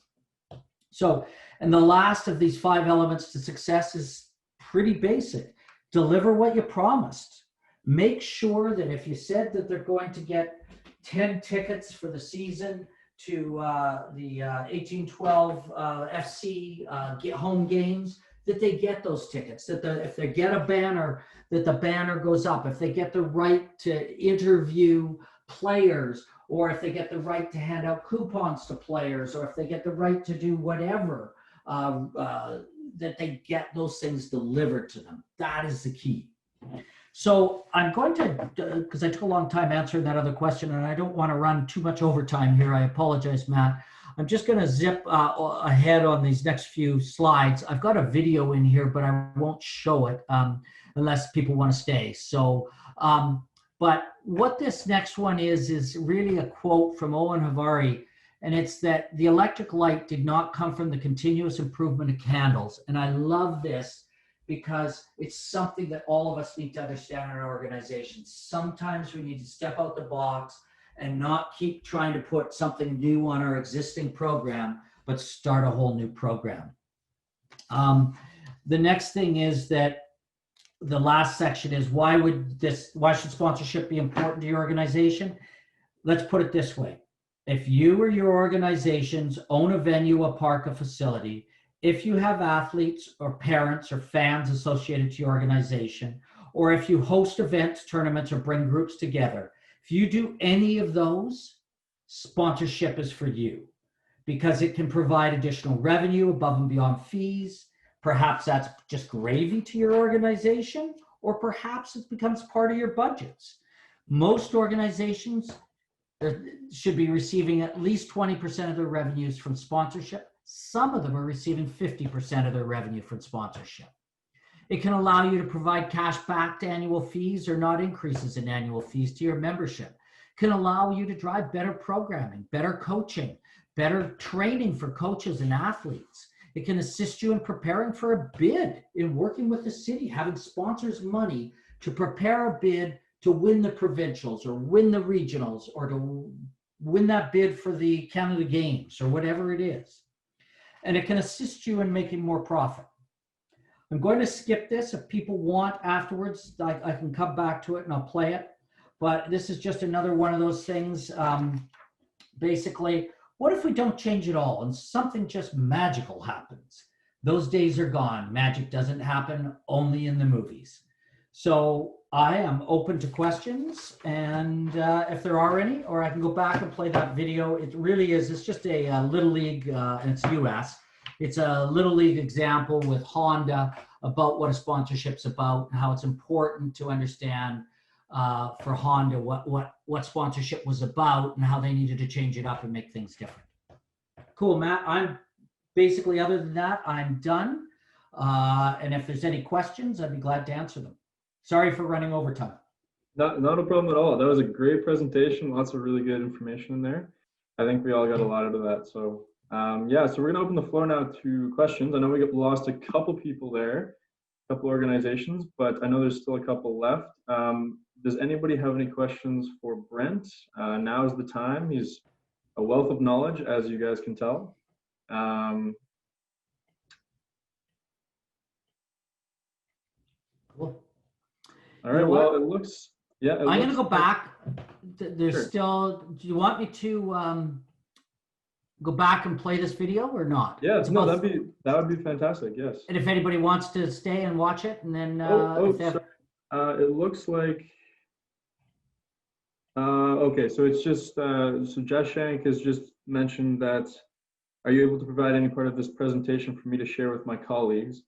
So, and the last of these 5 elements to success is pretty basic. Deliver what you promised. Make sure that if you said that they're going to get 10 tickets for the season to the 1812 FC home games, that they get those tickets, that if they get a banner, that the banner goes up, if they get the right to interview players, or if they get the right to hand out coupons to players, or if they get the right to do whatever, that they get those things delivered to them. That is the key. So I'm going to, because I took a long time answering that other question, and I don't want to run too much overtime here. I apologize, Matt. I'm just going to zip ahead on these next few slides. I've got a video in here, but I won't show it unless people want to stay. So, but what this next one is really a quote from Owen Havari, and it's that the electric light did not come from the continuous improvement of candles. And I love this because it's something that all of us need to understand in our organization. Sometimes we need to step out the box and not keep trying to put something new on our existing program, but start a whole new program. The next thing is that the last section is why should sponsorship be important to your organization? Let's put it this way. If you or your organizations own a venue, a park, a facility, if you have athletes or parents or fans associated to your organization, or if you host events, tournaments, or bring groups together, if you do any of those, sponsorship is for you because it can provide additional revenue above and beyond fees. Perhaps that's just gravy to your organization, or perhaps it becomes part of your budgets. Most organizations should be receiving at least 20% of their revenues from sponsorship. Some of them are receiving 50% of their revenue from sponsorship. It can allow you to provide cash back to annual fees or not increases in annual fees to your membership. It can allow you to drive better programming, better coaching, better training for coaches and athletes. It can assist you in preparing for a bid, in working with the city, having sponsors' money to prepare a bid to win the provincials or win the regionals or to win that bid for the Canada Games or whatever it is. And it can assist you in making more profit. I'm going to skip this. If people want afterwards, I can come back to it and I'll play it. But this is just another one of those things. Basically, what if we don't change it all and something just magical happens? Those days are gone. Magic doesn't happen only in the movies. So I am open to questions, and if there are any, or I can go back and play that video. It really is, it's just a Little League, and it's US. It's a Little League example with Honda about what a sponsorship's about and how it's important to understand for Honda what sponsorship was about and how they needed to change it up and make things different. Cool, Matt. I'm basically, other than that, I'm done. And if there's any questions, I'd be glad to answer them. Sorry for running overtime. Not a problem at all. That was a great presentation. Lots of really good information in there. I think we all got a lot out of that. So yeah, so we're gonna open the floor now to questions. I know we lost a couple people there, a couple organizations, but I know there's still a couple left. Does anybody have any questions for Brent? Now is the time. He's a wealth of knowledge, as you guys can tell. Cool. All right, well, it looks, yeah. I'm going to go back. There's sure. Still, do you want me to go back and play this video or not? Yeah, no, that would be fantastic, yes. And if anybody wants to stay and watch it, and then it looks like, okay, so it's just, so Josh Shank has just mentioned that, are you able to provide any part of this presentation for me to share with my colleagues?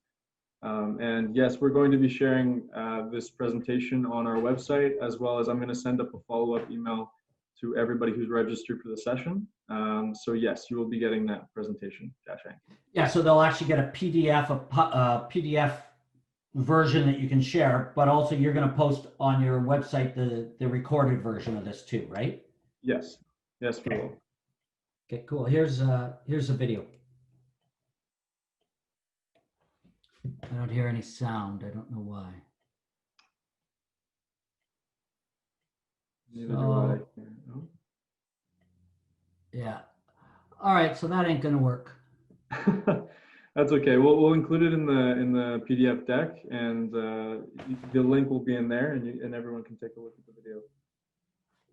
And yes, we're going to be sharing this presentation on our website, as well as I'm going to send up a follow-up email to everybody who's registered for the session. So yes, you will be getting that presentation, Josh. Yeah, so they'll actually get a PDF version that you can share, but also you're going to post on your website the recorded version of this too, right? Yes, we will. Okay, cool. Here's a video. I don't hear any sound. I don't know why. Neither do I. So, Oh. yeah. All right, so that ain't gonna work. That's okay. We'll include it in the PDF deck, and the link will be in there, and everyone can take a look at the video.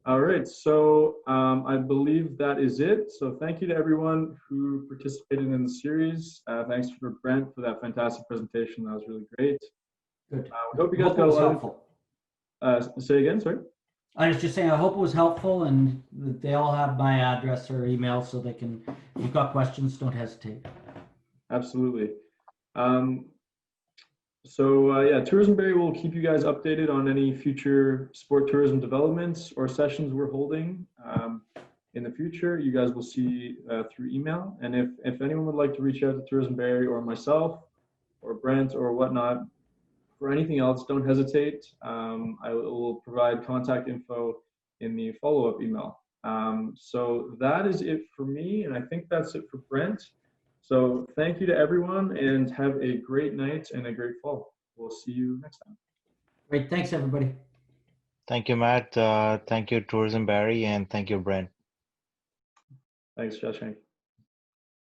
All right, so I believe that is it. So thank you to everyone who participated in the series. Thanks for Brent for that fantastic presentation. That was really great. Good. We hope you guys Hope it got a was lot helpful. say again, sorry? I was just saying, I hope it was helpful, and they all have my address or email, so they can. If you've got questions, don't hesitate. Absolutely. Yeah, Tourism Barrie will keep you guys updated on any future sport tourism developments or sessions we're holding in the future. You guys will see through email. And if anyone would like to reach out to Tourism Barrie or myself or Brent or whatnot for anything else, don't hesitate. I will provide contact info in the follow-up email. So that is it for me, and I think that's it for Brent. So thank you to everyone, and have a great night and a great fall. We'll see you next time. Great. Thanks, everybody. Thank you, Matt. Thank you, Tourism Barrie, and thank you, Brent. Thanks, Josh.